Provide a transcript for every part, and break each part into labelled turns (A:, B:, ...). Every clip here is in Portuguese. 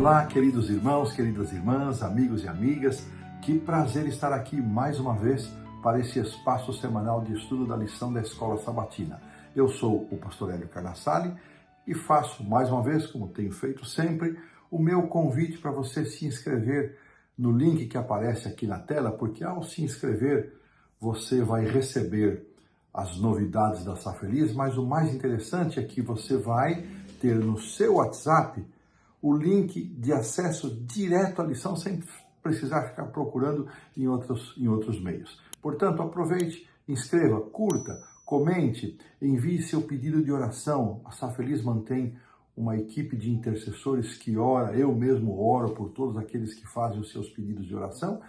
A: Olá, queridos irmãos, queridas irmãs, amigos e amigas. Que prazer estar aqui mais uma vez para esse espaço semanal de estudo da lição da Escola Sabatina. Eu sou o pastor Hélio Carnassali e faço mais uma vez, como tenho feito sempre, o meu convite para você se inscrever no link que aparece aqui na tela, porque ao se inscrever você vai receber as novidades da Sá Feliz, mas o mais interessante é que você vai ter no seu WhatsApp o link de acesso direto à lição, sem precisar ficar procurando em outros meios. Portanto, aproveite, inscreva, curta, comente, envie seu pedido de oração. A Sá Feliz mantém uma equipe de intercessores que ora, eu mesmo oro por todos aqueles que fazem os seus pedidos de oração,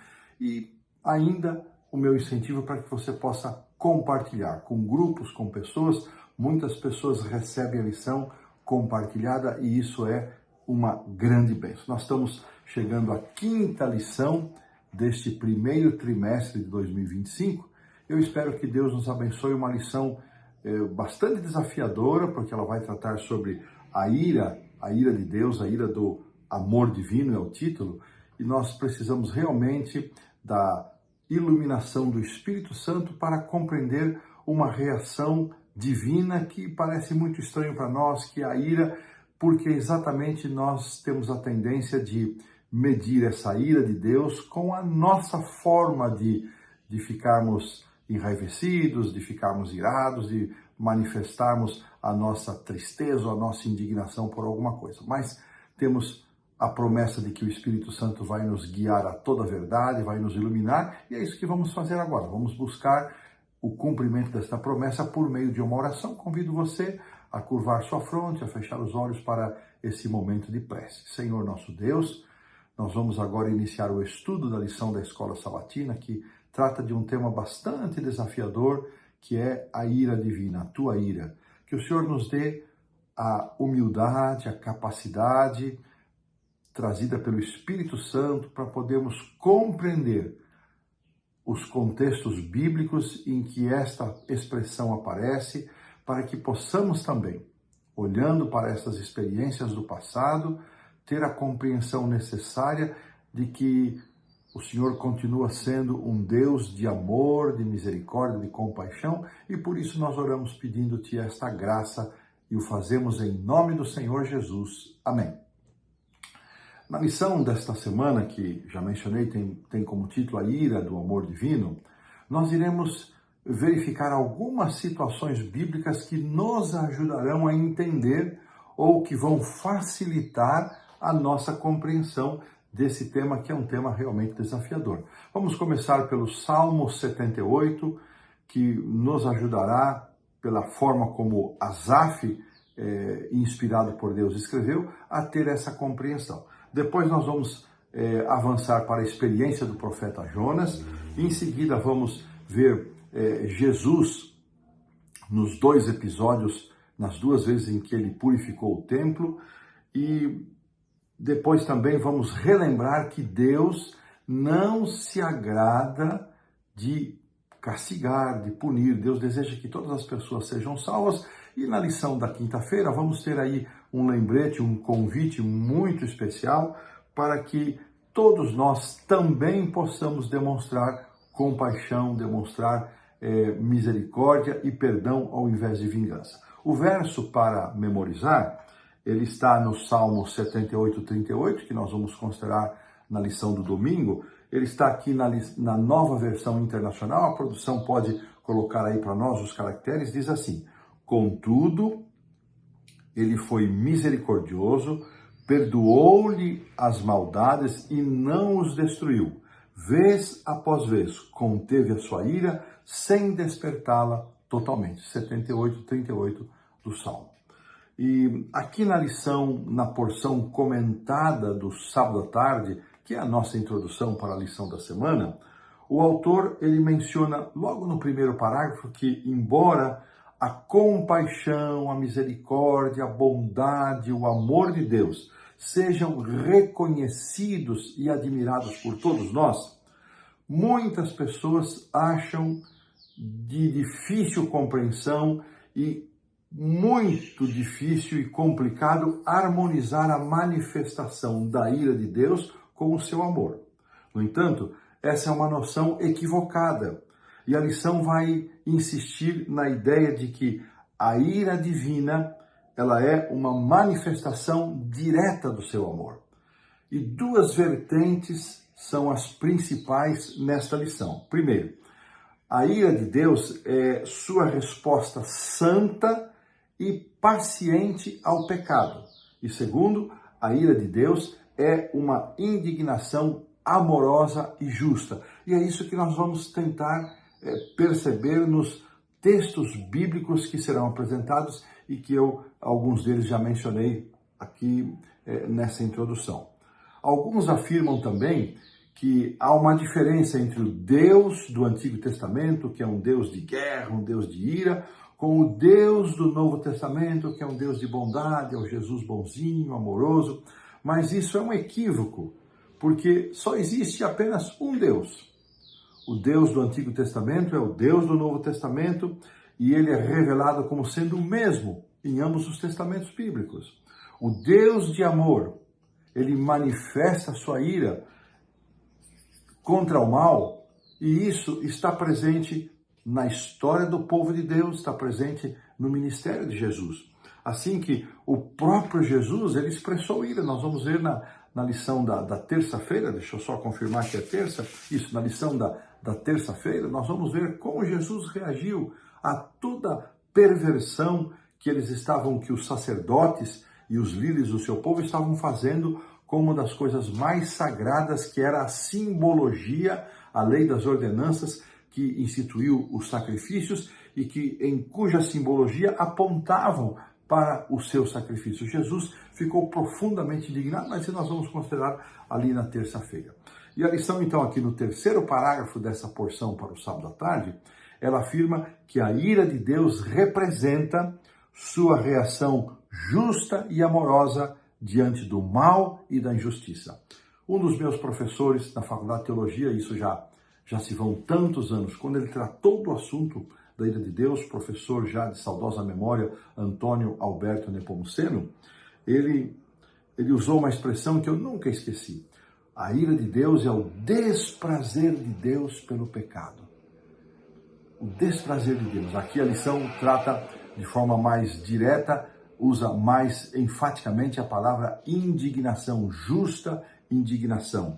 A: e ainda o meu incentivo para que você possa compartilhar com grupos, com pessoas. Muitas pessoas recebem a lição compartilhada e isso é uma grande bênção. Nós estamos chegando à quinta lição deste primeiro trimestre de 2025. Eu espero que Deus nos abençoe, uma lição bastante desafiadora, porque ela vai tratar sobre a ira de Deus, a ira do amor divino é o título, e nós precisamos realmente da iluminação do Espírito Santo para compreender uma reação divina que parece muito estranho para nós, que é a ira, porque exatamente nós temos a tendência de medir essa ira de Deus com a nossa forma de ficarmos enraivecidos, de ficarmos irados, de manifestarmos a nossa tristeza, a nossa indignação por alguma coisa. Mas temos a promessa de que o Espírito Santo vai nos guiar a toda a verdade, vai nos iluminar, e é isso que vamos fazer agora. Vamos buscar o cumprimento desta promessa por meio de uma oração. Convido você a curvar sua fronte, a fechar os olhos para esse momento de prece. Senhor nosso Deus, nós vamos agora iniciar o estudo da lição da Escola Sabatina, que trata de um tema bastante desafiador, que é a ira divina, a tua ira. Que o Senhor nos dê a humildade, a capacidade trazida pelo Espírito Santo para podermos compreender os contextos bíblicos em que esta expressão aparece, para que possamos também, olhando para essas experiências do passado, ter a compreensão necessária de que o Senhor continua sendo um Deus de amor, de misericórdia, de compaixão, e por isso nós oramos pedindo-te esta graça e o fazemos em nome do Senhor Jesus. Amém. Na lição desta semana, que já mencionei, tem como título A Ira do Amor Divino, nós iremos verificar algumas situações bíblicas que nos ajudarão a entender ou que vão facilitar a nossa compreensão desse tema, que é um tema realmente desafiador. Vamos começar pelo Salmo 78, que nos ajudará, pela forma como Asaf, inspirado por Deus, escreveu, a ter essa compreensão. Depois nós vamos avançar para a experiência do profeta Jonas. Em seguida vamos ver Jesus nos dois episódios, nas duas vezes em que ele purificou o templo. E depois também vamos relembrar que Deus não se agrada de castigar, de punir. Deus deseja que todas as pessoas sejam salvas. E na lição da quinta-feira vamos ter aí um lembrete, um convite muito especial para que todos nós também possamos demonstrar compaixão, demonstrar misericórdia e perdão ao invés de vingança. O verso para memorizar, ele está no Salmo 78, 38, que nós vamos considerar na lição do domingo. Ele está aqui na Nova Versão Internacional. A produção pode colocar aí para nós os caracteres. Diz assim: contudo, ele foi misericordioso, perdoou-lhe as maldades e não os destruiu. Vez após vez, conteve a sua ira, sem despertá-la totalmente. 78, 38 do Salmo. E aqui na lição, na porção comentada do sábado à tarde, que é a nossa introdução para a lição da semana, o autor ele menciona logo no primeiro parágrafo que, embora a compaixão, a misericórdia, a bondade, o amor de Deus sejam reconhecidos e admirados por todos nós, muitas pessoas acham de difícil compreensão e muito difícil e complicado harmonizar a manifestação da ira de Deus com o seu amor. No entanto, essa é uma noção equivocada. E a lição vai insistir na ideia de que a ira divina, ela é uma manifestação direta do seu amor. E duas vertentes são as principais nesta lição. Primeiro, a ira de Deus é sua resposta santa e paciente ao pecado. E segundo, a ira de Deus é uma indignação amorosa e justa. E é isso que nós vamos tentar perceber nos textos bíblicos que serão apresentados e que alguns deles já mencionei aqui nessa introdução. Alguns afirmam também que há uma diferença entre o Deus do Antigo Testamento, que é um Deus de guerra, um Deus de ira, com o Deus do Novo Testamento, que é um Deus de bondade, é o Jesus bonzinho, amoroso. Mas isso é um equívoco, porque só existe apenas um Deus. O Deus do Antigo Testamento é o Deus do Novo Testamento e ele é revelado como sendo o mesmo em ambos os testamentos bíblicos. O Deus de amor, ele manifesta a sua ira contra o mal, e isso está presente na história do povo de Deus, está presente no ministério de Jesus. Assim que o próprio Jesus, ele expressou ira. Nós vamos ver na lição da terça-feira, deixa eu só confirmar que é terça, isso, na lição da terça-feira, nós vamos ver como Jesus reagiu a toda perversão que os sacerdotes e os líderes do seu povo estavam fazendo com uma das coisas mais sagradas, que era a simbologia, a lei das ordenanças, que instituiu os sacrifícios e em cuja simbologia apontavam para o seu sacrifício. Jesus ficou profundamente indignado, mas isso nós vamos considerar ali na terça-feira. E a lição, então, aqui no terceiro parágrafo dessa porção para o sábado à tarde, ela afirma que a ira de Deus representa sua reação justa e amorosa diante do mal e da injustiça. Um dos meus professores na Faculdade de Teologia, isso já se vão tantos anos, quando ele tratou do assunto da ira de Deus, professor já de saudosa memória, Antônio Alberto Nepomuceno, ele usou uma expressão que eu nunca esqueci. A ira de Deus é o desprazer de Deus pelo pecado. O desprazer de Deus. Aqui a lição trata de forma mais direta, usa mais enfaticamente a palavra indignação, justa indignação.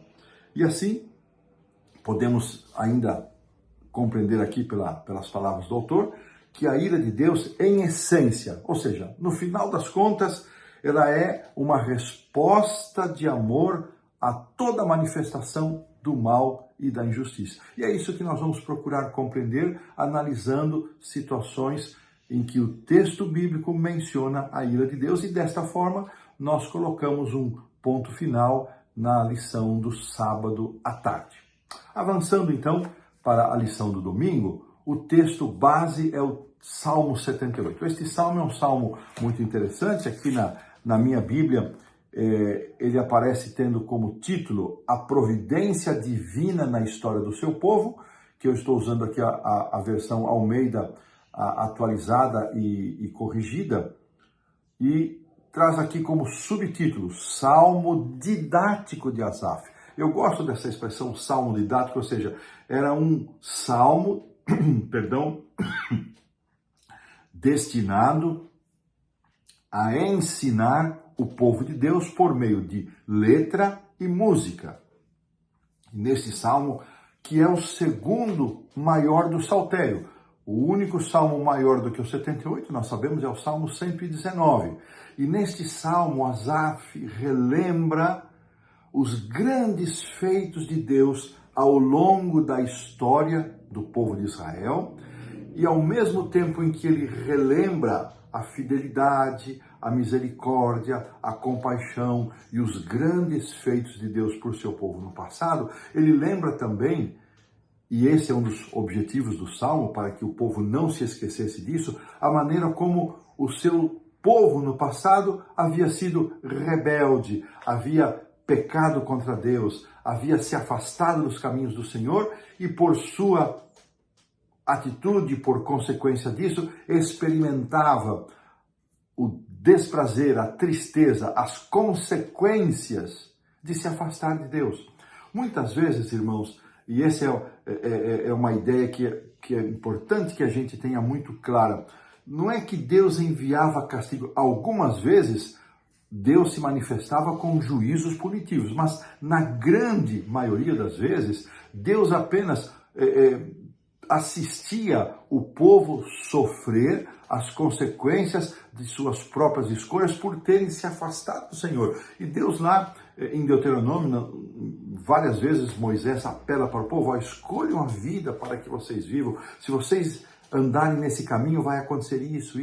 A: E assim, podemos ainda compreender aqui pelas palavras do autor, que a ira de Deus, em essência, ou seja, no final das contas, ela é uma resposta de amor a toda manifestação do mal e da injustiça. E é isso que nós vamos procurar compreender, analisando situações em que o texto bíblico menciona a ira de Deus, e desta forma nós colocamos um ponto final na lição do sábado à tarde. Avançando então para a lição do domingo, o texto base é o Salmo 78. Este salmo é um salmo muito interessante. Aqui na minha Bíblia, ele aparece tendo como título A Providência Divina na História do Seu Povo, que eu estou usando aqui a versão Almeida atualizada e corrigida, e traz aqui como subtítulo Salmo Didático de Asaf. Eu gosto dessa expressão salmo didático, ou seja, era um salmo, destinado a ensinar o povo de Deus por meio de letra e música. Neste salmo, que é o segundo maior do saltério, o único salmo maior do que o 78, nós sabemos, é o Salmo 119. E neste salmo, Asaf relembra os grandes feitos de Deus ao longo da história do povo de Israel, e ao mesmo tempo em que ele relembra a fidelidade, a misericórdia, a compaixão e os grandes feitos de Deus por seu povo no passado, ele lembra também, e esse é um dos objetivos do Salmo, para que o povo não se esquecesse disso, a maneira como o seu povo no passado havia sido rebelde, havia pecado contra Deus, havia se afastado dos caminhos do Senhor e por sua atitude, por consequência disso, experimentava o desprazer, a tristeza, as consequências de se afastar de Deus. Muitas vezes, irmãos, e essa é uma ideia que é importante que a gente tenha muito clara, não é que Deus enviava castigo. Algumas vezes, Deus se manifestava com juízos punitivos, mas na grande maioria das vezes, Deus apenas assistia o povo sofrer as consequências de suas próprias escolhas por terem se afastado do Senhor. E Deus lá, em Deuteronômio, várias vezes Moisés apela para o povo: escolham a vida para que vocês vivam. Se vocês andarem nesse caminho, vai acontecer isso,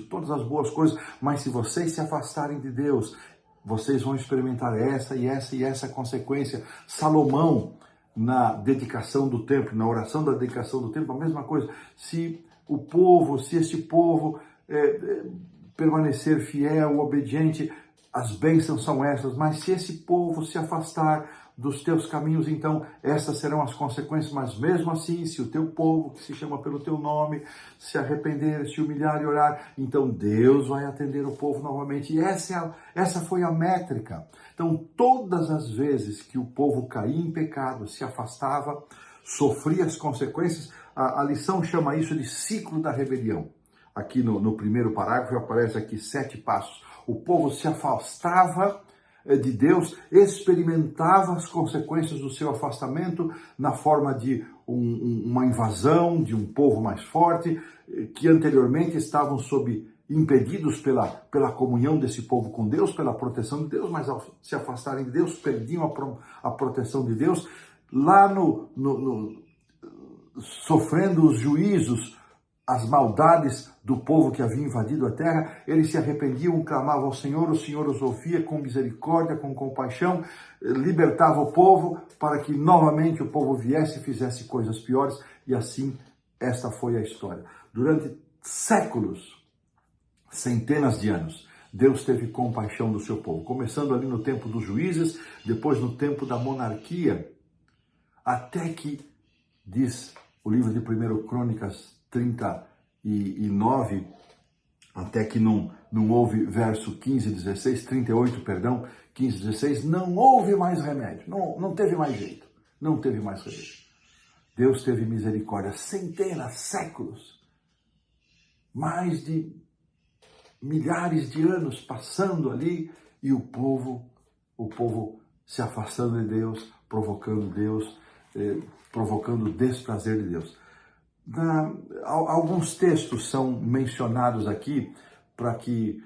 A: todas as boas coisas. Mas se vocês se afastarem de Deus, vocês vão experimentar essa e essa consequência. Salomão, na dedicação do templo, na oração da dedicação do templo, a mesma coisa. Se este povo permanecer fiel, obediente, as bênçãos são essas. Mas se esse povo se afastar dos teus caminhos, então essas serão as consequências. Mas mesmo assim, se o teu povo, que se chama pelo teu nome, se arrepender, se humilhar e orar, então Deus vai atender o povo novamente. E essa foi a métrica. Então, todas as vezes que o povo caía em pecado, se afastava, sofria as consequências, a lição chama isso de ciclo da rebelião. Aqui no primeiro parágrafo aparece aqui 7 passos. O povo se afastava de Deus, experimentava as consequências do seu afastamento na forma de uma invasão de um povo mais forte, que anteriormente estavam impedidos pela comunhão desse povo com Deus, pela proteção de Deus, mas ao se afastarem de Deus, perdiam a proteção de Deus. Lá sofrendo os juízos, as maldades do povo que havia invadido a terra, eles se arrependiam, clamavam ao Senhor, o Senhor os ouvia com misericórdia, com compaixão, libertava o povo para que novamente o povo viesse e fizesse coisas piores, e assim esta foi a história. Durante séculos, centenas de anos, Deus teve compaixão do seu povo, começando ali no tempo dos juízes, depois no tempo da monarquia, até que, diz o livro de 1 Crônicas 39, até que não houve, verso 38, 15, 16, não houve mais remédio, não teve mais jeito, não teve mais remédio. Deus teve misericórdia, centenas, séculos, mais de milhares de anos passando ali, e o povo se afastando de Deus, provocando o desprazer de Deus. Alguns textos são mencionados aqui para que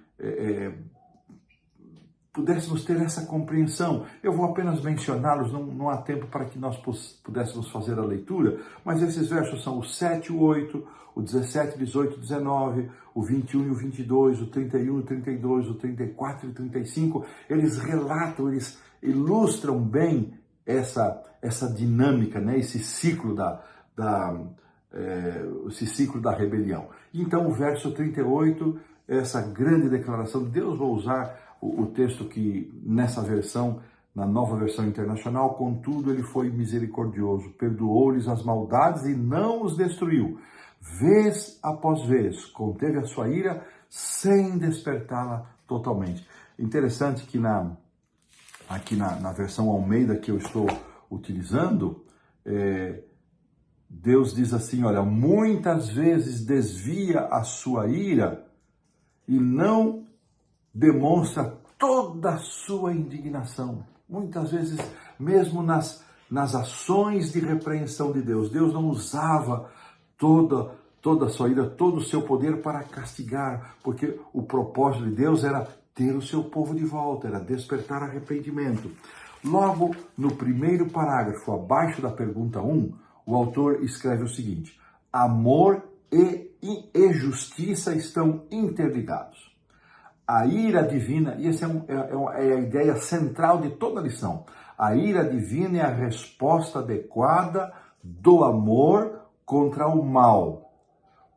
A: pudéssemos ter essa compreensão. Eu vou apenas mencioná-los, não há tempo para que nós pudéssemos fazer a leitura, mas esses versos são o 7 e o 8, o 17, 18, 19, o 21 e o 22, o 31 e o 32, o 34 e o 35. Eles relatam, eles ilustram bem essa dinâmica, né? Esse ciclo esse ciclo da rebelião. Então, o verso 38, essa grande declaração de Deus, vou usar o texto que nessa versão, na Nova Versão Internacional: contudo ele foi misericordioso, perdoou-lhes as maldades e não os destruiu. Vez após vez, conteve a sua ira sem despertá-la totalmente. Interessante que aqui na versão Almeida que eu estou utilizando, Deus diz assim, olha, muitas vezes desvia a sua ira e não demonstra toda a sua indignação. Muitas vezes, mesmo nas ações de repreensão de Deus, Deus não usava toda a sua ira, todo o seu poder para castigar, porque o propósito de Deus era ter o seu povo de volta, era despertar arrependimento. Logo, no primeiro parágrafo, abaixo da pergunta 1, o autor escreve o seguinte: amor e justiça estão interligados. A ira divina, e essa é a ideia central de toda a lição, a ira divina é a resposta adequada do amor contra o mal,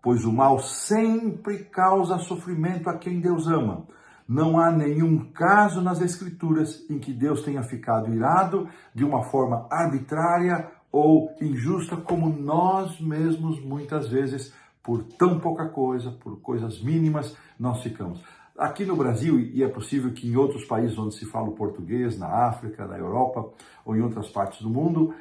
A: pois o mal sempre causa sofrimento a quem Deus ama. Não há nenhum caso nas Escrituras em que Deus tenha ficado irado de uma forma arbitrária ou injusta, como nós mesmos muitas vezes, por tão pouca coisa, por coisas mínimas, nós ficamos. Aqui no Brasil, e é possível que em outros países onde se fala o português, na África, na Europa ou em outras partes do mundo,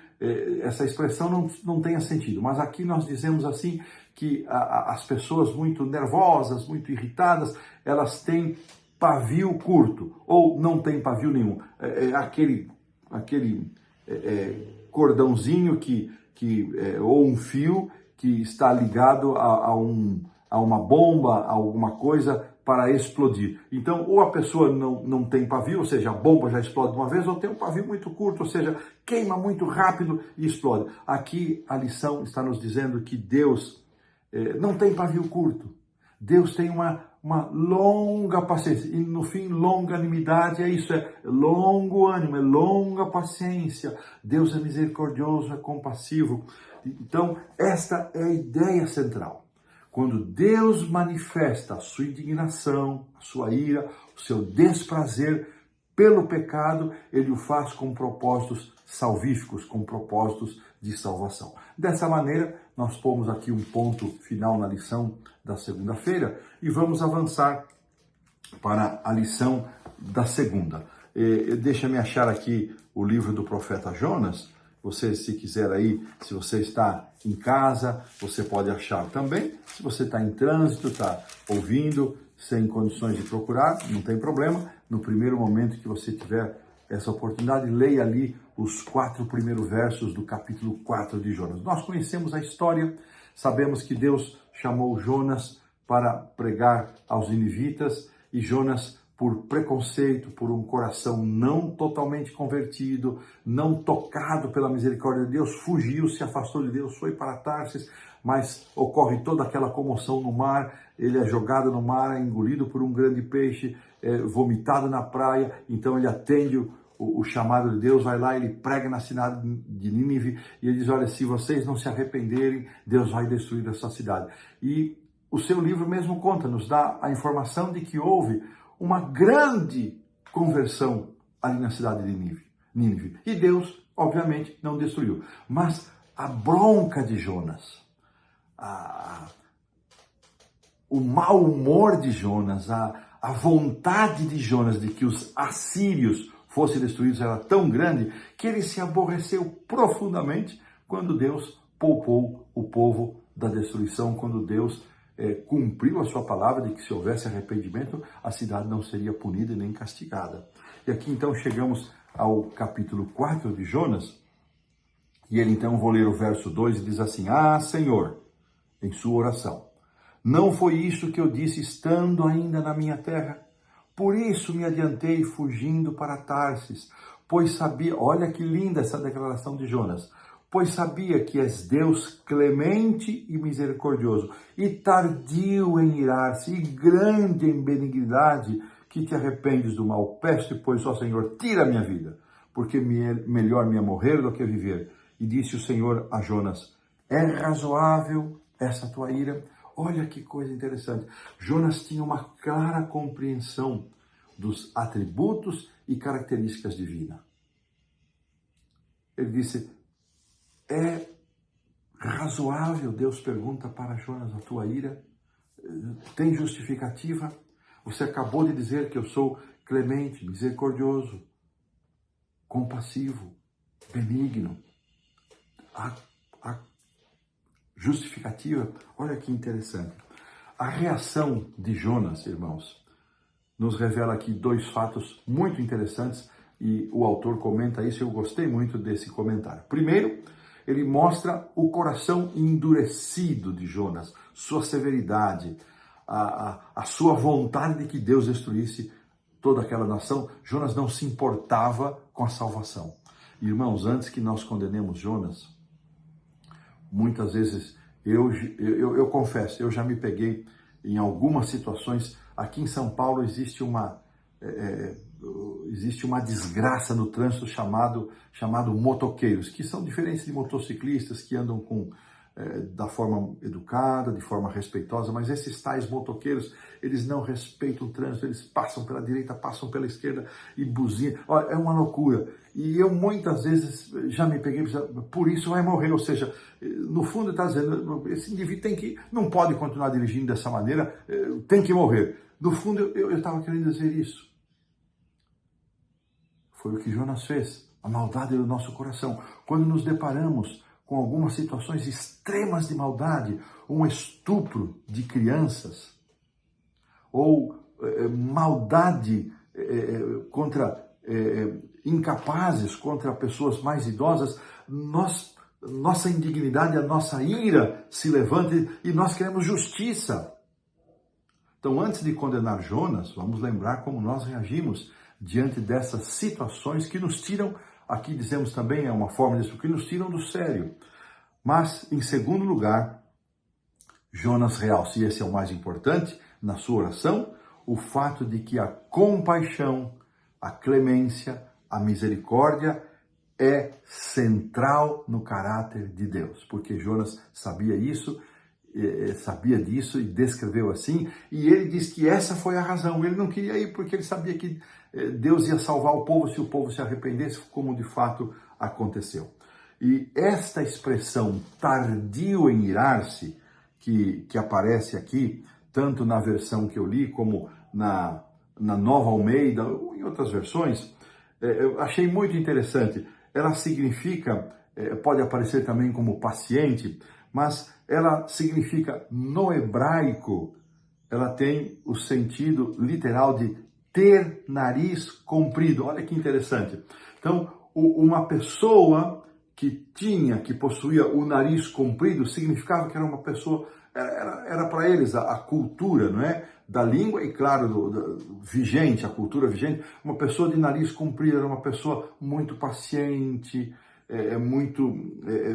A: essa expressão não tenha sentido. Mas aqui nós dizemos assim que as pessoas muito nervosas, muito irritadas, elas têm pavio curto ou não tem pavio nenhum. Aquele cordãozinho ou um fio que está ligado a uma bomba, a alguma coisa para explodir. Então, ou a pessoa não tem pavio, ou seja, a bomba já explode de uma vez, ou tem um pavio muito curto, ou seja, queima muito rápido e explode. Aqui a lição está nos dizendo que Deus não tem pavio curto. Deus tem uma longa paciência. E no fim, longanimidade é isso, é longo ânimo, é longa paciência. Deus é misericordioso, é compassivo. Então, esta é a ideia central. Quando Deus manifesta a sua indignação, a sua ira, o seu desprazer pelo pecado, ele o faz com propósitos salvíficos, com propósitos de salvação. Dessa maneira, nós pomos aqui um ponto final na lição da segunda-feira e vamos avançar para a lição da segunda. Deixa-me achar aqui o livro do profeta Jonas. Você, se quiser aí, se você está em casa, você pode achar também. Se você está em trânsito, está ouvindo, sem condições de procurar, não tem problema. No primeiro momento que você tiver essa oportunidade, leia ali os 4 primeiros versos do capítulo 4 de Jonas. Nós conhecemos a história, sabemos que Deus chamou Jonas para pregar aos ninivitas e Jonas, por preconceito, por um coração não totalmente convertido, não tocado pela misericórdia de Deus, fugiu, se afastou de Deus, foi para Tarsis, mas ocorre toda aquela comoção no mar, ele é jogado no mar, é engolido por um grande peixe, é vomitado na praia, então ele atende o chamado de Deus, vai lá, ele prega na cidade de Nínive, e ele diz, olha, se vocês não se arrependerem, Deus vai destruir essa cidade. E o seu livro mesmo conta, nos dá a informação de que houve uma grande conversão ali na cidade de Nínive. E Deus, obviamente, não destruiu. Mas a bronca de Jonas, o mau humor de Jonas, a vontade de Jonas de que os assírios fossem destruídos era tão grande que ele se aborreceu profundamente quando Deus poupou o povo da destruição, quando Deus cumpriu a sua palavra de que se houvesse arrependimento, a cidade não seria punida e nem castigada. E aqui então chegamos ao capítulo 4 de Jonas, e ele então, vou ler o verso 2 e diz assim, Senhor, em sua oração, não foi isto que eu disse estando ainda na minha terra? Por isso me adiantei fugindo para Tarsis, pois sabia, olha que linda essa declaração de Jonas, pois sabia que és Deus clemente e misericordioso, e tardio em irar-se, e grande em benignidade, que te arrependes do mal. Peço-te, pois, ó Senhor, tira a minha vida, porque melhor me é morrer do que viver. E disse o Senhor a Jonas, é razoável essa tua ira? Olha que coisa interessante. Jonas tinha uma clara compreensão dos atributos e características divinas. Ele disse, é razoável, Deus pergunta para Jonas, a tua ira? Tem justificativa? Você acabou de dizer que eu sou clemente, misericordioso, compassivo, benigno. A justificativa, olha que interessante. A reação de Jonas, irmãos, nos revela aqui 2 fatos muito interessantes e o autor comenta isso, eu gostei muito desse comentário. Primeiro, ele mostra o coração endurecido de Jonas, sua severidade, a sua vontade de que Deus destruísse toda aquela nação. Jonas não se importava com a salvação. Irmãos, antes que nós condenemos Jonas, muitas vezes, eu confesso, eu já me peguei em algumas situações. Aqui em São Paulo existe uma desgraça no trânsito chamado motoqueiros, que são diferentes de motociclistas que andam da forma educada, de forma respeitosa, mas esses tais motoqueiros, eles não respeitam o trânsito, eles passam pela direita, passam pela esquerda e buzinam. Olha, é uma loucura. E eu muitas vezes já me peguei, por isso vai morrer, ou seja, no fundo está dizendo, esse indivíduo não pode continuar dirigindo dessa maneira, tem que morrer. No fundo, eu estava querendo dizer isso. Foi o que Jonas fez, a maldade do nosso coração. Quando nos deparamos com algumas situações extremas de maldade, um estupro de crianças, ou maldade contra incapazes, contra pessoas mais idosas, nossa indignidade, a nossa ira se levanta e nós queremos justiça. Então, antes de condenar Jonas, vamos lembrar como nós reagimos diante dessas situações que nos tiram, aqui dizemos também, é uma forma disso, que nos tiram do sério. Mas, em segundo lugar, Jonas realça, e esse é o mais importante, na sua oração, o fato de que a compaixão, a clemência, a misericórdia é central no caráter de Deus. Porque Jonas sabia isso, sabia disso e descreveu assim, e ele diz que essa foi a razão. Ele não queria ir porque ele sabia que Deus ia salvar o povo se o povo se arrependesse, como de fato aconteceu. E esta expressão tardio em irar-se, que aparece aqui, tanto na versão que eu li, como na Nova Almeida, ou em outras versões, eu achei muito interessante. Ela significa, pode aparecer também como paciente, mas ela significa, no hebraico, ela tem o sentido literal de ter nariz comprido. Olha que interessante. Então, uma pessoa que possuía o nariz comprido, significava que era uma pessoa, era para eles a cultura, não é? Da língua e, claro, vigente, a cultura vigente. Uma pessoa de nariz comprido era uma pessoa muito paciente, muito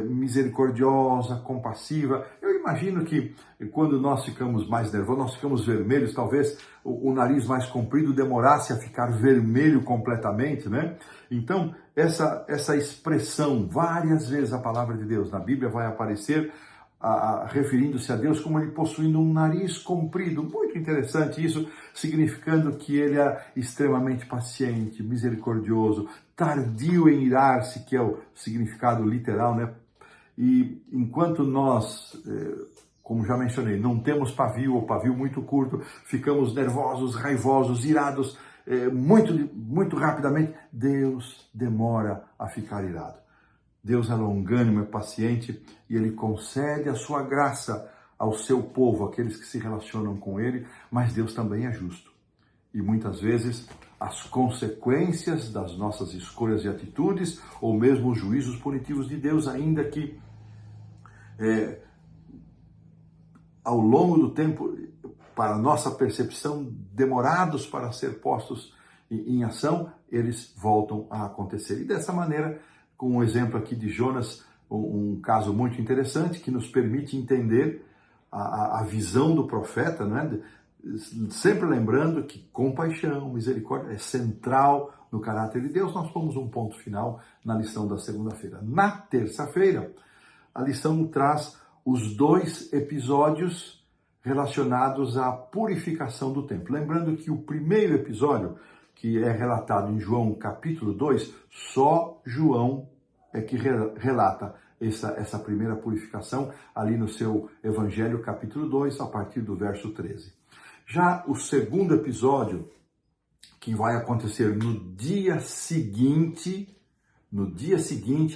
A: misericordiosa, compassiva. Eu imagino que quando nós ficamos mais nervosos, nós ficamos vermelhos, talvez o nariz mais comprido demorasse a ficar vermelho completamente, né? Então, essa expressão, várias vezes a palavra de Deus na Bíblia vai aparecer referindo-se a Deus como ele possuindo um nariz comprido. Muito interessante isso, significando que ele é extremamente paciente, misericordioso, tardio em irar-se, que é o significado literal, né? E enquanto nós, como já mencionei, não temos pavio ou pavio muito curto, ficamos nervosos, raivosos, irados muito rapidamente, Deus demora a ficar irado. Deus é longânimo, é paciente e Ele concede a sua graça ao seu povo, aqueles que se relacionam com Ele, mas Deus também é justo. E muitas vezes as consequências das nossas escolhas e atitudes, ou mesmo os juízos punitivos de Deus, ainda que ao longo do tempo, para nossa percepção, demorados para ser postos em ação, eles voltam a acontecer. E dessa maneira, com um exemplo aqui de Jonas, um caso muito interessante que nos permite entender a visão do profeta, né? Sempre lembrando que compaixão, misericórdia é central no caráter de Deus. Nós pomos um ponto final na lição da segunda-feira. Na terça-feira, a lição traz os 2 episódios relacionados à purificação do templo. Lembrando que o primeiro episódio, que é relatado em João capítulo 2, só João é que relata essa primeira purificação ali no seu Evangelho capítulo 2, a partir do verso 13. Já o segundo episódio, que vai acontecer no dia seguinte,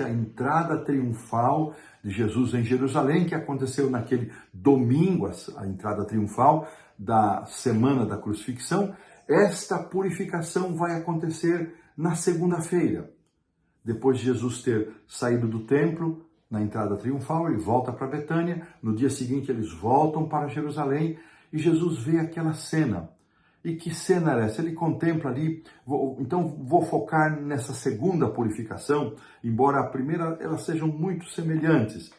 A: a entrada triunfal de Jesus em Jerusalém, que aconteceu naquele domingo, a entrada triunfal da semana da crucifixão, esta purificação vai acontecer na segunda-feira. Depois de Jesus ter saído do templo, na entrada triunfal, ele volta para Betânia. No dia seguinte, eles voltam para Jerusalém e Jesus vê aquela cena. E que cena era essa? Ele contempla ali, então vou focar nessa segunda purificação, embora a primeira elas sejam muito semelhantes.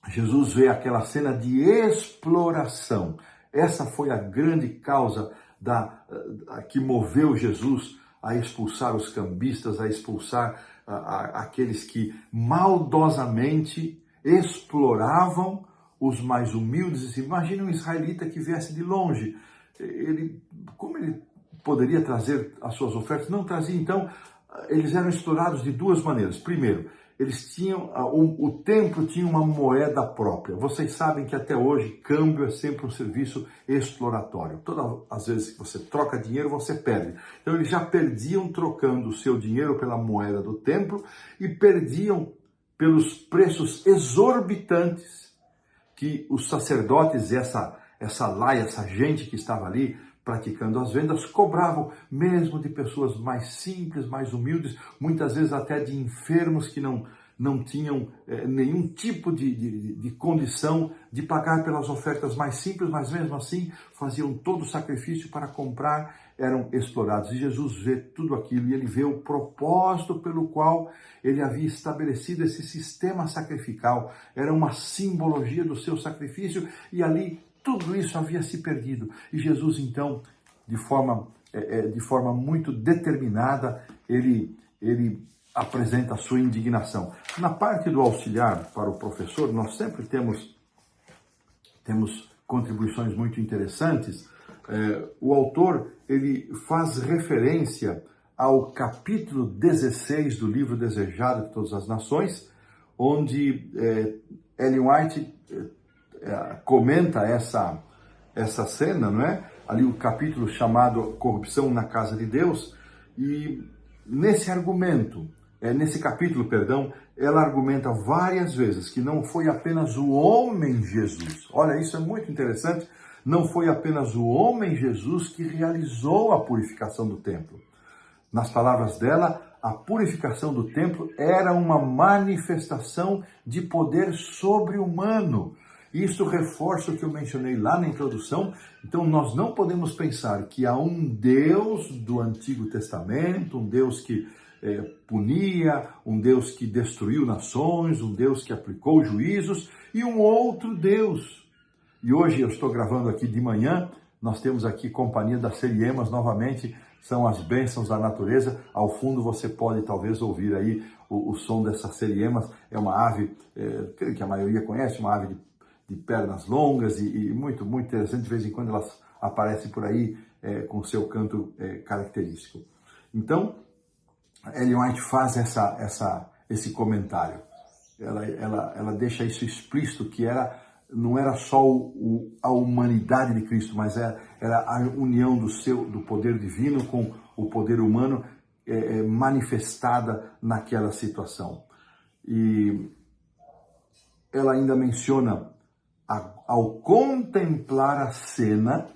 A: Jesus vê aquela cena de exploração. Essa foi a grande causa que moveu Jesus a expulsar os cambistas, a expulsar aqueles que maldosamente exploravam os mais humildes. Imagina um israelita que viesse de longe. Como ele poderia trazer as suas ofertas? Não trazia. Então, eles eram explorados de 2 maneiras. Primeiro, eles tinham, o templo tinha uma moeda própria. Vocês sabem que até hoje câmbio é sempre um serviço exploratório. Todas as vezes que você troca dinheiro, você perde. Então eles já perdiam trocando o seu dinheiro pela moeda do templo e perdiam pelos preços exorbitantes que os sacerdotes e essa laia, essa gente que estava ali praticando as vendas, cobravam mesmo de pessoas mais simples, mais humildes, muitas vezes até de enfermos que não tinham nenhum tipo de condição de pagar pelas ofertas mais simples, mas mesmo assim faziam todo o sacrifício para comprar, eram explorados. E Jesus vê tudo aquilo e ele vê o propósito pelo qual ele havia estabelecido esse sistema sacrificial. Era uma simbologia do seu sacrifício e ali tudo isso havia se perdido. E Jesus, então, de forma muito determinada, ele apresenta a sua indignação. Na parte do auxiliar para o professor, nós sempre temos contribuições muito interessantes. O autor ele faz referência ao capítulo 16 do livro Desejado de Todas as Nações, onde Ellen White comenta essa cena, não é? Ali o capítulo chamado Corrupção na Casa de Deus, e nesse capítulo, ela argumenta várias vezes que não foi apenas o homem Jesus. Olha, isso é muito interessante. Não foi apenas o homem Jesus que realizou a purificação do templo. Nas palavras dela, a purificação do templo era uma manifestação de poder sobre-humano. Isso reforça o que eu mencionei lá na introdução. Então, nós não podemos pensar que há um Deus do Antigo Testamento, um Deus que punia, um Deus que destruiu nações, um Deus que aplicou juízos, e um outro Deus. E hoje eu estou gravando aqui de manhã, nós temos aqui companhia das seriemas novamente, são as bênçãos da natureza. Ao fundo você pode talvez ouvir aí o som dessas seriemas. É uma ave, creio que a maioria conhece, uma ave de pernas longas e muito, muito interessante. De vez em quando elas aparecem por aí com seu canto característico. Então, Ellen White faz esse comentário. Ela deixa isso explícito, que não era só a humanidade de Cristo, mas era a união do poder divino com o poder humano manifestada naquela situação. E ela ainda menciona, ao contemplar a cena,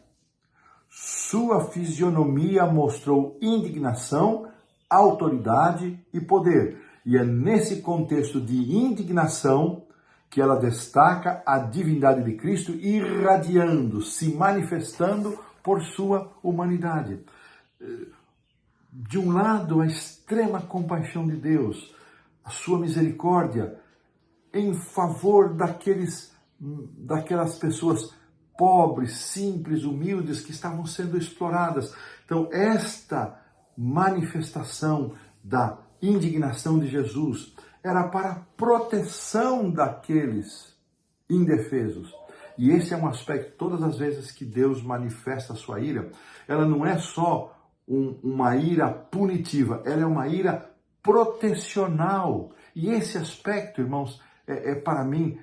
A: sua fisionomia mostrou indignação, autoridade e poder. E é nesse contexto de indignação que ela destaca a divindade de Cristo irradiando, se manifestando por sua humanidade. De um lado, a extrema compaixão de Deus, a sua misericórdia em favor daquelas pessoas pobres, simples, humildes, que estavam sendo exploradas. Então, esta manifestação da indignação de Jesus era para a proteção daqueles indefesos. E esse é um aspecto, todas as vezes que Deus manifesta a sua ira, ela não é só uma ira punitiva, ela é uma ira protecional. E esse aspecto, irmãos, para mim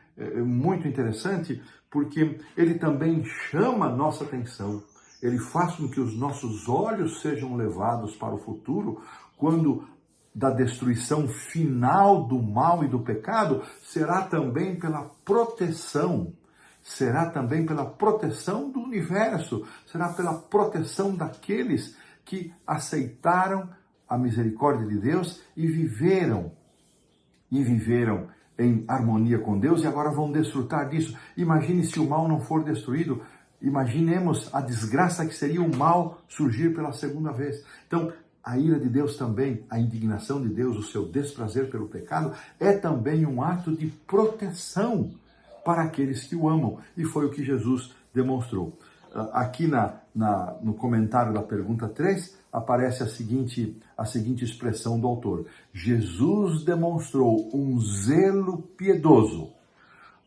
A: muito interessante, porque ele também chama a nossa atenção. Ele faz com que os nossos olhos sejam levados para o futuro, quando da destruição final do mal e do pecado, será também pela proteção do universo, será pela proteção daqueles que aceitaram a misericórdia de Deus e viveram em harmonia com Deus e agora vão desfrutar disso. Imagine se o mal não for destruído, imaginemos a desgraça que seria o mal surgir pela segunda vez. Então, a ira de Deus também, a indignação de Deus, o seu desprazer pelo pecado, é também um ato de proteção para aqueles que o amam. E foi o que Jesus demonstrou. Aqui no comentário da pergunta 3, aparece a seguinte expressão do autor. Jesus demonstrou um zelo piedoso,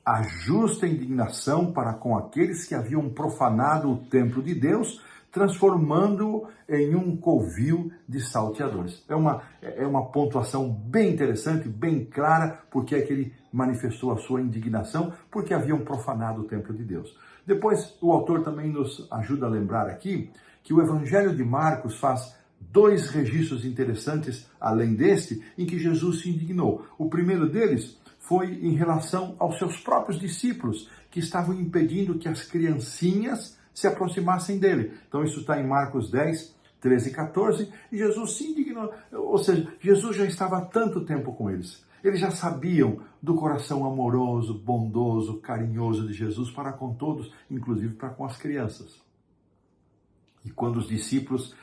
A: a justa indignação para com aqueles que haviam profanado o templo de Deus, transformando-o em um covil de salteadores. É uma pontuação bem interessante, bem clara, porque é que ele manifestou a sua indignação, porque haviam profanado o templo de Deus. Depois, o autor também nos ajuda a lembrar aqui que o Evangelho de Marcos faz dois registros interessantes, além deste, em que Jesus se indignou. O primeiro deles foi em relação aos seus próprios discípulos, que estavam impedindo que as criancinhas se aproximassem dele. Então isso está em Marcos 10, 13 e 14, e Jesus se indignou. Ou seja, Jesus já estava há tanto tempo com eles. Eles já sabiam do coração amoroso, bondoso, carinhoso de Jesus para com todos, inclusive para com as crianças. E quando os discípulos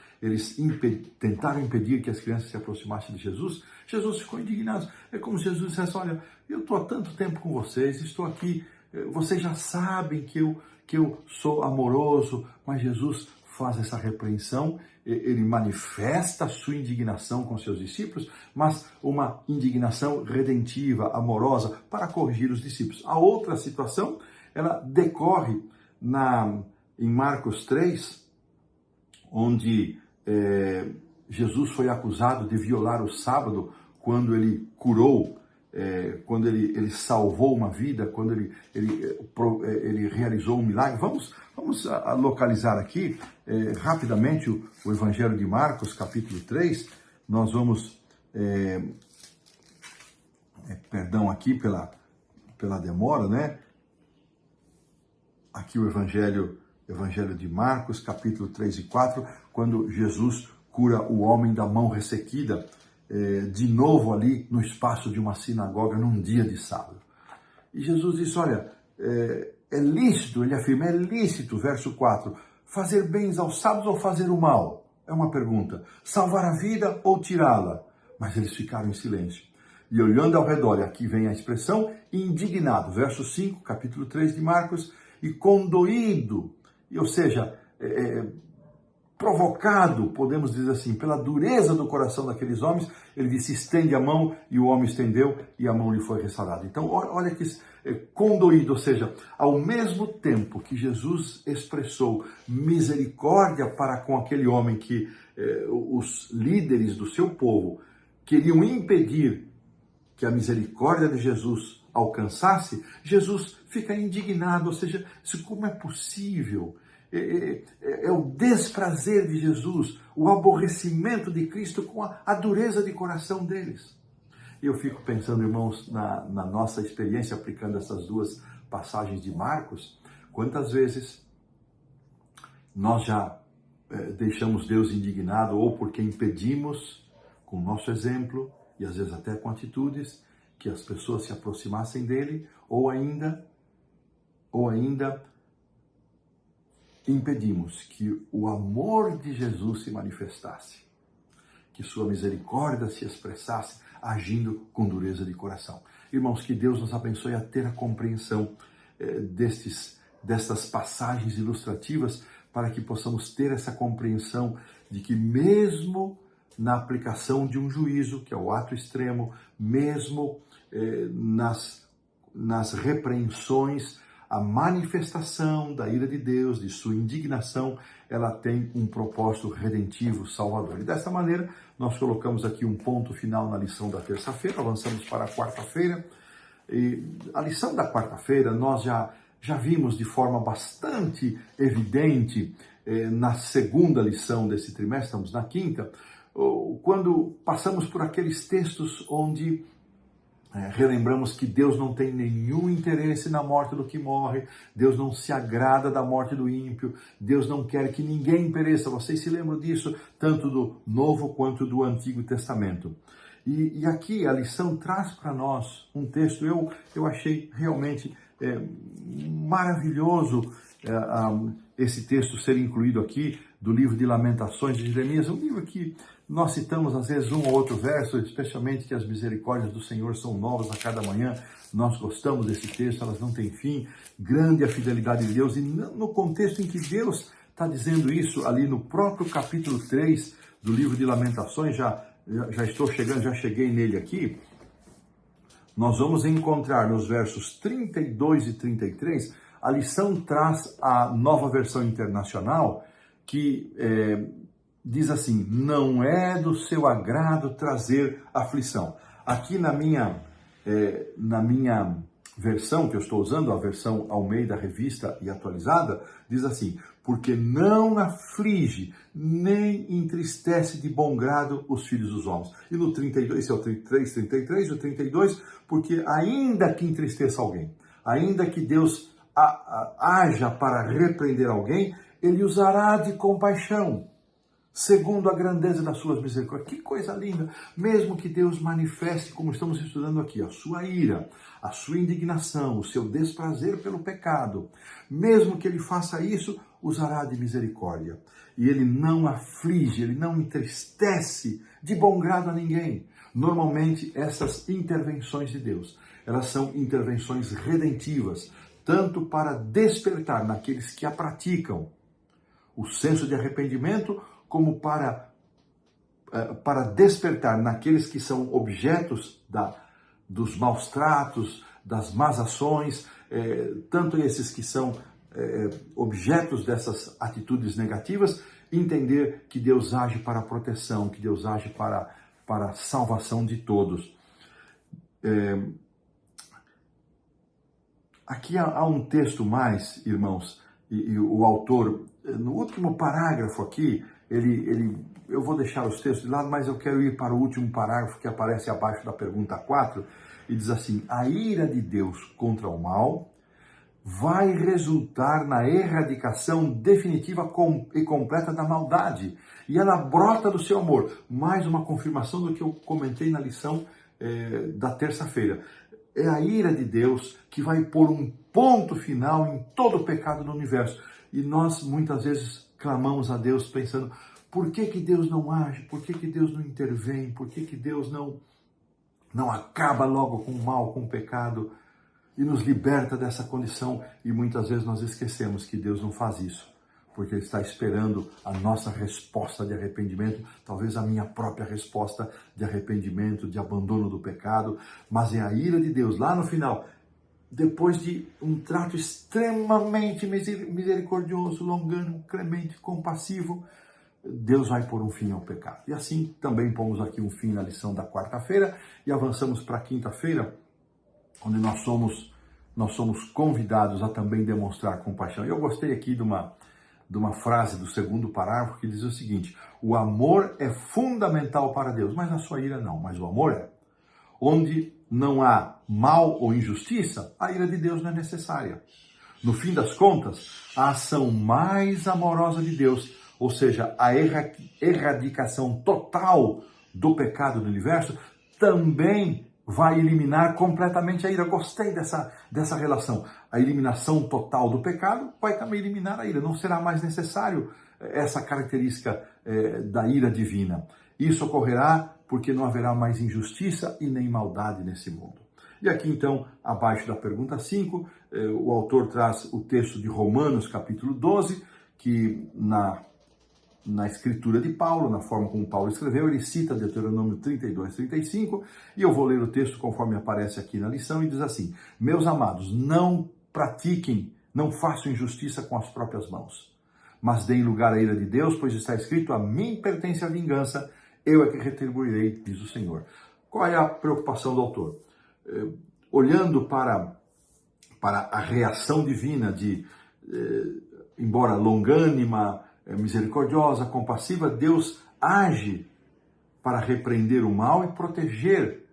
A: tentaram impedir que as crianças se aproximassem de Jesus, Jesus ficou indignado. É como se Jesus dissesse: olha, eu estou há tanto tempo com vocês, estou aqui, vocês já sabem que eu sou amoroso, mas Jesus faz essa repreensão, ele manifesta a sua indignação com seus discípulos, mas uma indignação redentiva, amorosa, para corrigir os discípulos. A outra situação, ela decorre em Marcos 3, onde Jesus foi acusado de violar o sábado quando ele curou, quando ele salvou uma vida, quando ele realizou um milagre. Vamos localizar aqui rapidamente o Evangelho de Marcos, capítulo 3. Nós vamos, perdão aqui pela demora, né? Aqui o Evangelho de Marcos, capítulo 3 e 4, quando Jesus cura o homem da mão ressequida, de novo ali no espaço de uma sinagoga, num dia de sábado. E Jesus disse: olha, é lícito, ele afirma, é lícito, verso 4, fazer bens aos sábados ou fazer o mal? É uma pergunta. Salvar a vida ou tirá-la? Mas eles ficaram em silêncio. E olhando ao redor, e aqui vem a expressão, indignado, verso 5, capítulo 3 de Marcos, e condoído, ou seja, provocado, podemos dizer assim, pela dureza do coração daqueles homens, ele disse: estende a mão, e o homem estendeu, e a mão lhe foi restaurada. Então, olha que condoído, ou seja, ao mesmo tempo que Jesus expressou misericórdia para com aquele homem que os líderes do seu povo queriam impedir que a misericórdia de Jesus alcançasse, Jesus fica indignado, ou seja, como é possível? É o desprazer de Jesus, o aborrecimento de Cristo com a dureza de coração deles. Eu fico pensando, irmãos, na nossa experiência aplicando essas duas passagens de Marcos, quantas vezes nós já deixamos Deus indignado, ou porque impedimos, com o nosso exemplo, e às vezes até com atitudes, que as pessoas se aproximassem dele, ou ainda impedimos que o amor de Jesus se manifestasse, que sua misericórdia se expressasse, agindo com dureza de coração. Irmãos, que Deus nos abençoe a ter a compreensão destas passagens ilustrativas, para que possamos ter essa compreensão de que mesmo na aplicação de um juízo, que é o ato extremo, mesmo nas repreensões, a manifestação da ira de Deus, de sua indignação, ela tem um propósito redentivo, salvador. E dessa maneira, nós colocamos aqui um ponto final na lição da terça-feira, avançamos para a quarta-feira. E a lição da quarta-feira nós já vimos de forma bastante evidente na segunda lição desse trimestre, estamos na quinta, quando passamos por aqueles textos onde relembramos que Deus não tem nenhum interesse na morte do que morre, Deus não se agrada da morte do ímpio, Deus não quer que ninguém pereça. Vocês se lembram disso, tanto do Novo quanto do Antigo Testamento. E aqui a lição traz para nós um texto, eu achei realmente maravilhoso esse texto ser incluído aqui, do livro de Lamentações de Jeremias, um livro que nós citamos às vezes um ou outro verso, especialmente que as misericórdias do Senhor são novas a cada manhã. Nós gostamos desse texto, elas não têm fim, grande a fidelidade de Deus. E no contexto em que Deus está dizendo isso, ali no próprio capítulo 3 do livro de Lamentações, já estou chegando, já cheguei nele aqui, nós vamos encontrar nos versos 32 e 33, a lição traz a Nova Versão Internacional, que diz assim: não é do seu agrado trazer aflição. Aqui na minha versão que eu estou usando, a versão Almeida Revista e Atualizada, diz assim: porque não aflige, nem entristece de bom grado os filhos dos homens. E no 32, esse é o 33, o 32, porque ainda que entristeça alguém, ainda que Deus haja para repreender alguém, ele usará de compaixão, segundo a grandeza das suas misericórdias. Que coisa linda! Mesmo que Deus manifeste, como estamos estudando aqui, a sua ira, a sua indignação, o seu desprazer pelo pecado, mesmo que ele faça isso, usará de misericórdia. E ele não aflige, ele não entristece de bom grado a ninguém. Normalmente, essas intervenções de Deus, elas são intervenções redentivas, tanto para despertar naqueles que a praticam o senso de arrependimento, como para despertar naqueles que são objetos dos maus tratos, das más ações, tanto esses que são objetos dessas atitudes negativas, entender que Deus age para a proteção, que Deus age para a salvação de todos. Aqui há um texto mais, irmãos, e o autor, no último parágrafo aqui, eu vou deixar os textos de lado, mas eu quero ir para o último parágrafo que aparece abaixo da pergunta 4, e diz assim: a ira de Deus contra o mal vai resultar na erradicação definitiva e completa da maldade, e ela brota do seu amor. Mais uma confirmação do que eu comentei na lição da terça-feira. É a ira de Deus que vai pôr um ponto final em todo o pecado do universo. E nós muitas vezes clamamos a Deus pensando: por que Deus não age? Por que Deus não intervém? Por que Deus não acaba logo com o mal, com o pecado e nos liberta dessa condição? E muitas vezes nós esquecemos que Deus não faz isso, porque Ele está esperando a nossa resposta de arrependimento, talvez a minha própria resposta de arrependimento, de abandono do pecado, mas é a ira de Deus lá no final, depois de um trato extremamente misericordioso, longânimo, clemente, compassivo, Deus vai pôr um fim ao pecado. E assim também pomos aqui um fim na lição da quarta-feira e avançamos para a quinta-feira, onde nós somos convidados a também demonstrar compaixão. Eu gostei aqui de uma frase do segundo parágrafo que diz o seguinte: o amor é fundamental para Deus, mas a sua ira não, mas o amor é. Onde não há mal ou injustiça, a ira de Deus não é necessária. No fim das contas, a ação mais amorosa de Deus, ou seja, a erradicação total do pecado do universo, também vai eliminar completamente a ira. Gostei dessa relação. A eliminação total do pecado vai também eliminar a ira. Não será mais necessário essa característica da ira divina. Isso ocorrerá porque não haverá mais injustiça e nem maldade nesse mundo. E aqui então, abaixo da pergunta 5, o autor traz o texto de Romanos capítulo 12, que na escritura de Paulo, na forma como Paulo escreveu, ele cita Deuteronômio 32, 35, e eu vou ler o texto conforme aparece aqui na lição, e diz assim: meus amados, não façam injustiça com as próprias mãos, mas deem lugar à ira de Deus, pois está escrito: a mim pertence a vingança, eu é que retribuirei, diz o Senhor. Qual é a preocupação do autor? Olhando para a reação divina embora longânima, misericordiosa, compassiva, Deus age para repreender o mal e proteger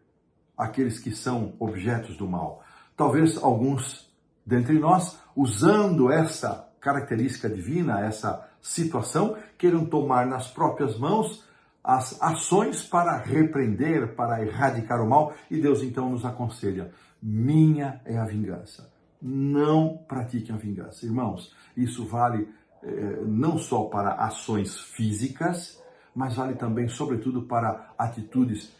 A: aqueles que são objetos do mal. Talvez alguns dentre nós, usando essa característica divina, essa situação, queiram tomar nas próprias mãos as ações para repreender, para erradicar o mal, e Deus então nos aconselha: minha é a vingança. Não pratiquem a vingança. Irmãos, isso vale não só para ações físicas, mas vale também, sobretudo, para atitudes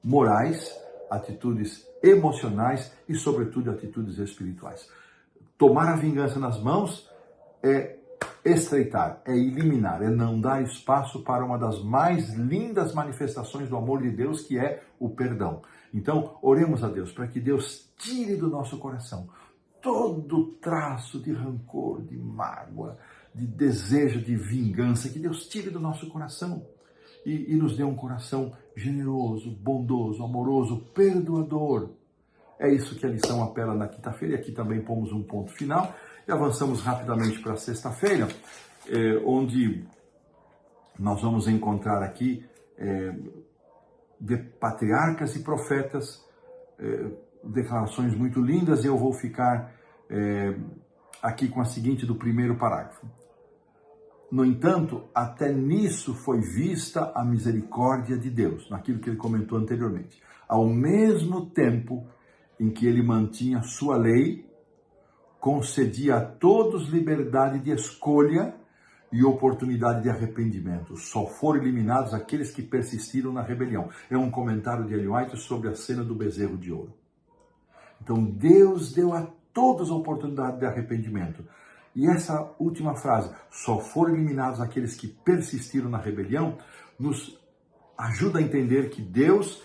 A: morais, atitudes emocionais e, sobretudo, atitudes espirituais. Tomar a vingança nas mãos é estreitar, é eliminar, é não dar espaço para uma das mais lindas manifestações do amor de Deus, que é o perdão. Então, oremos a Deus para que Deus tire do nosso coração todo traço de rancor, de mágoa, desejo de vingança, que Deus tire do nosso coração e nos dê um coração generoso, bondoso, amoroso, perdoador. É isso que a lição apela na quinta-feira, e aqui também pomos um ponto final e avançamos rapidamente para a sexta-feira, onde nós vamos encontrar aqui de patriarcas e profetas, declarações muito lindas, e eu vou ficar aqui com a seguinte do primeiro parágrafo. No entanto, até nisso foi vista a misericórdia de Deus, naquilo que ele comentou anteriormente. Ao mesmo tempo em que ele mantinha sua lei, concedia a todos liberdade de escolha e oportunidade de arrependimento. Só foram eliminados aqueles que persistiram na rebelião. É um comentário de Ellen White sobre a cena do bezerro de ouro. Então Deus deu a todos a oportunidade de arrependimento. E essa última frase, só foram eliminados aqueles que persistiram na rebelião, nos ajuda a entender que Deus,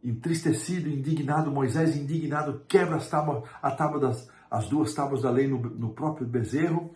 A: entristecido, indignado, Moisés indignado, quebra as duas tábuas da lei no próprio bezerro,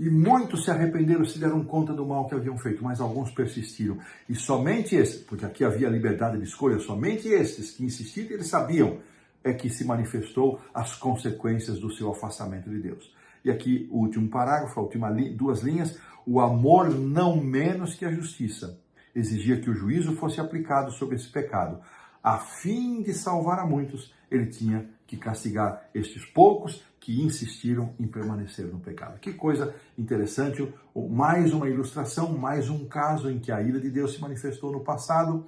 A: e muitos se arrependeram, se deram conta do mal que haviam feito, mas alguns persistiram. E somente esses, porque aqui havia liberdade de escolha, somente esses que insistiram, eles sabiam, é que se manifestou as consequências do seu afastamento de Deus. E aqui o último parágrafo, duas linhas, o amor não menos que a justiça exigia que o juízo fosse aplicado sobre esse pecado. A fim de salvar a muitos, ele tinha que castigar estes poucos que insistiram em permanecer no pecado. Que coisa interessante, mais uma ilustração, mais um caso em que a ira de Deus se manifestou no passado,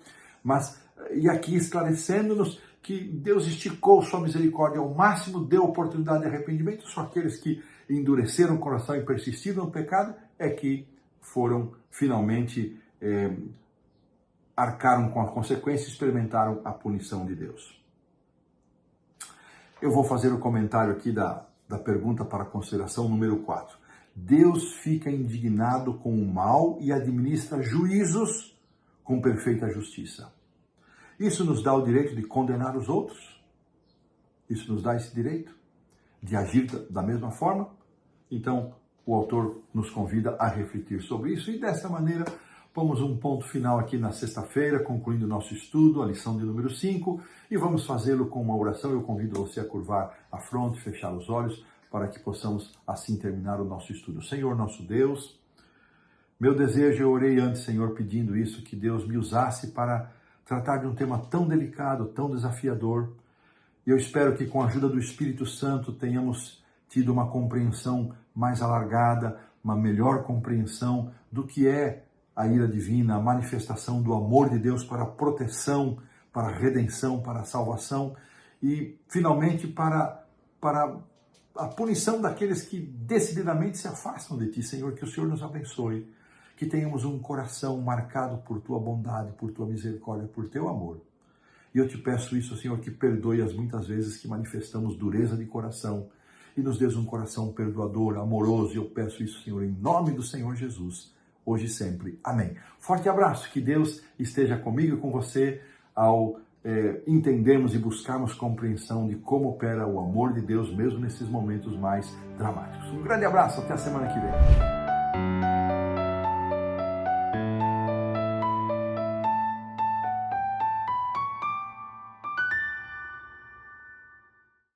A: e aqui esclarecendo-nos que Deus esticou sua misericórdia ao máximo, deu oportunidade de arrependimento, só aqueles que endureceram o coração e persistiram no pecado é que foram finalmente arcaram com a consequência e experimentaram a punição de Deus. Eu vou fazer o comentário aqui da pergunta para consideração número 4. Deus fica indignado com o mal e administra juízos com perfeita justiça. Isso nos dá o direito de condenar os outros? Isso nos dá esse direito de agir da mesma forma? Então, o autor nos convida a refletir sobre isso e dessa maneira pomos um ponto final aqui na sexta-feira, concluindo o nosso estudo, a lição de número 5, e vamos fazê-lo com uma oração. Eu convido você a curvar a fronte, fechar os olhos, para que possamos assim terminar o nosso estudo. Senhor, nosso Deus, meu desejo, eu orei antes, Senhor, pedindo isso, que Deus me usasse para tratar de um tema tão delicado, tão desafiador. E eu espero que com a ajuda do Espírito Santo tenhamos tido uma compreensão mais alargada, uma melhor compreensão do que é a ira divina, a manifestação do amor de Deus para a proteção, para a redenção, para a salvação e, finalmente, para a punição daqueles que decididamente se afastam de Ti. Senhor, que o Senhor nos abençoe, que tenhamos um coração marcado por Tua bondade, por Tua misericórdia, por Teu amor. E eu Te peço isso, Senhor, que perdoe as muitas vezes que manifestamos dureza de coração e nos dês um coração perdoador, amoroso. E eu peço isso, Senhor, em nome do Senhor Jesus, hoje e sempre. Amém. Forte abraço, que Deus esteja comigo e com você ao entendermos e buscarmos compreensão de como opera o amor de Deus, mesmo nesses momentos mais dramáticos. Um grande abraço, até a semana que vem.